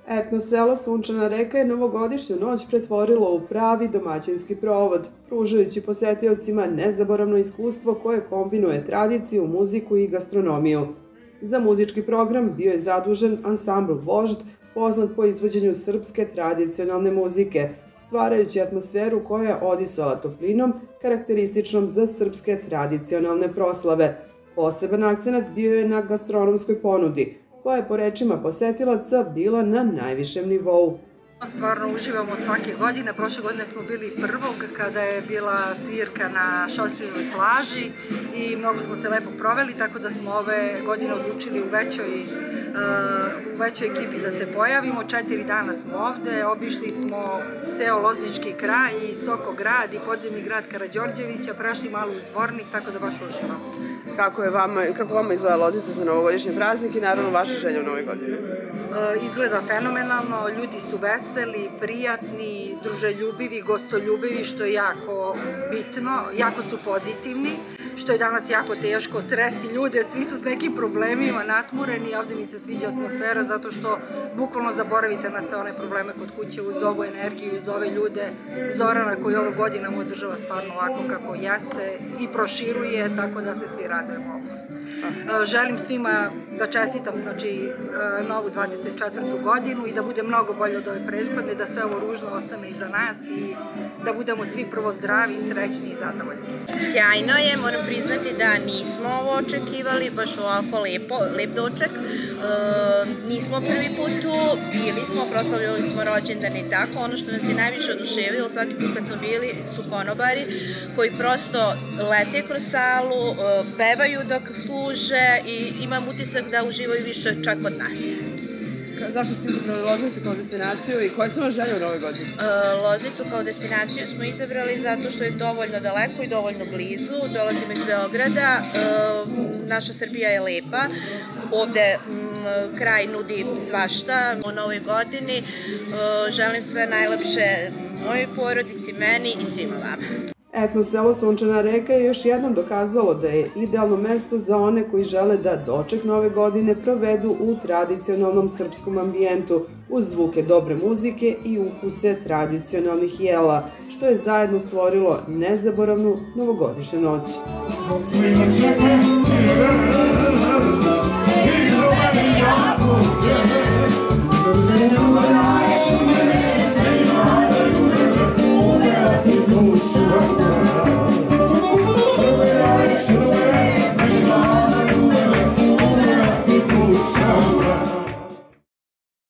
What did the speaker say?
Etno selo Sunčana reka je novogodišnju noć pretvorilo u pravi domaćinski provod, pružajući posetiocima nezaboravno iskustvo koje kombinuje tradiciju, muziku i gastronomiju. Za muzički program bio je zadužen ansambl Vožd, poznat po izvođenju srpske tradicionalne muzike, stvarajući atmosferu koja je odisala toplinom, karakterističnom za srpske tradicionalne proslave. Poseban akcenat bio je na gastronomskoj ponudi, koja je po rečima posetilaca bila na najvišem nivou. Stvarno uživamo svake godine. Prošle godine smo bili prvog kada je bila svirka na Šoštrinoj plaži i mnogo smo se lepo proveli, tako da smo ove godine odlučili u većoj ekipi da se pojavimo. 4 dana smo ovde, obišli smo ceo Loznički kraj i Sokograd i podzemni grad Karađorđevića, prešli malo u Zvornik, tako da baš uživamo. Kako vama izgleda Loznica za novogodišnji praznik i naravno vaša želja u novoj godini? Izgleda fenomenalno, ljudi su veseli, prijatni, druželjubivi, gostoljubivi, što je jako bitno, jako su pozitivni, što je danas jako teško sresti ljude, svi su s nekim problemima natmureni, ovde mi se sviđa atmosfera zato što bukvalno zaboravite na sve one probleme kod kuće uz ovu energiju, uz ove ljude, Zorana koji ovo godinama održava stvarno ovako kako jeste i proširuje, tako da se svi radujemo. Želim svima da čestitam novu 24. godinu i da bude mnogo bolje od ove prethodne, da sve ovo ružno ostane iza nas i da budemo svi prvo zdravi, srećni i zadovoljni. Sjajno je, moram priznati da nismo ovo očekivali, baš ovako lep doček. Nismo prvi put tu, bili smo, proslavili smo rođendan i tako. Ono što nas je najviše oduševilo svaki put kad smo bili su konobari koji prosto lete kroz salu, pevaju dok služe i imam utisak da uživaju više čak od nas. Zašto ste izabrali Loznicu kao destinaciju i koje su vam želje u novoj godini? Loznicu kao destinaciju smo izabrali zato što je dovoljno daleko i dovoljno blizu. Dolazimo iz Beograda, naša Srbija je lepa, ovde kraj nudi svašta. U novoj godini želim sve najlepše mojoj porodici, meni i svima vama. Etno selo Sunčana reka je još jednom dokazalo da je idealno mesto za one koji žele da doček nove godine provedu u tradicionalnom srpskom ambijentu, uz zvuke dobre muzike i ukuse tradicionalnih jela, što je zajedno stvorilo nezaboravnu novogodišnju noć.